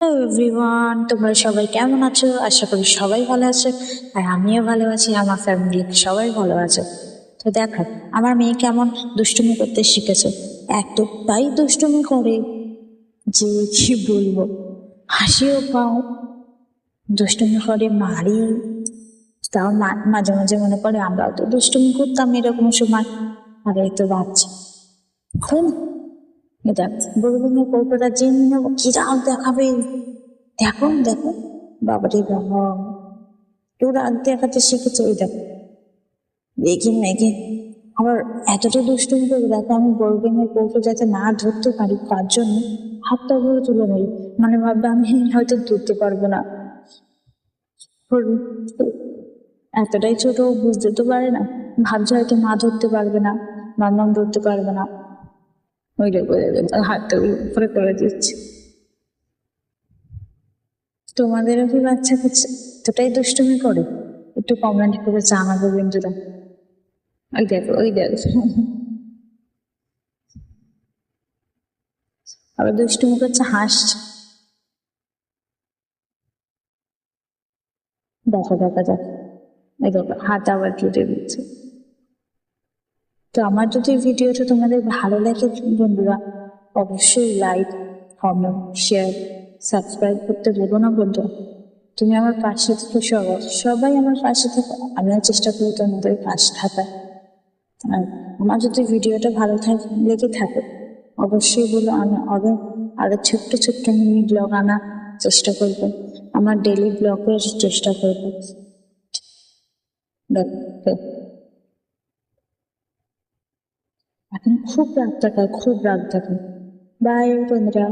Hello everyone, তোমরা সবাই কেমন আছো? আশা করি সবাই ভালো আছে। আর আমিও ভালো আছি, আমার ফ্যামিলি সবাই ভালো আছে। তো দেখো, আমার মেয়ে কেমন দুষ্টুমি করতে শিখেছে। এতটাই দুষ্টুমি করে যে কি বলবো, হাসিও পাও, দুষ্টুমি করে মারি। তাও মাঝে মাঝে মনে করে আমরাও তো দুষ্টুমি করতাম এরকম সময়। আর এই তো বাচ্চা এখন এটা বলবেন কৌটোটা জেনে নেবো, কি রাগ দেখাবে। দেখো দেখো, বাবারে বাবা, একটু রাগ দেখাতে শিখেছে। ওই দেখো, দেখি মেঘে আবার এতটা দুষ্টুমি করে। দেখো, আমি বড়বেনের কৌটো যাতে না ধরতে পারি তার জন্য হাতটা ধরে তুলে নেই, মানে ভাববে আমি হয়তো ধরতে পারবো না। ওর এতটাই ছোট, ও বুঝতে তো পারে না, ভাবছে হয়তো মা ধরতে পারবে না, মাম্মাম ধরতে পারবে না। ওই দেখো হাতটা উপরে করে দিচ্ছে। তোমাদেরও কি বাচ্চা কাচ্চা এতটাই দুষ্টুমি করে? একটু কমেন্ট করে জানাবো বন্ধুরা। ওই দেখো ওই দেখো, আবার দুষ্টুমি করছে, হাসছে। দেখো দেখো দেখো, এই দেখো হাত আবার কেটে দিচ্ছে। তো আমার যদি ভিডিওটা তোমাদের ভালো লাগে বন্ধুরা, অবশ্যই লাইক, কমেন্ট, শেয়ার, সাবস্ক্রাইব করতে ভুলো না বন্ধু। তুমি আমার পাশে থেকে, সবাই সবাই আমার পাশে থেকে, আমিও চেষ্টা করি তোমাদের পাশে থাকার। আর আমার যদি ভিডিওটা ভালো লেগে থাকে, অবশ্যই বলো, আমি আরো ছোট্ট ছোট্ট মিনি ব্লগ আনার চেষ্টা করবো। আমার ডেলি ব্লগের চেষ্টা করবো। দেখো, এখন খুব রাগ দেখায়, খুব রাগ দেখায়। বাই বন্ধুরা।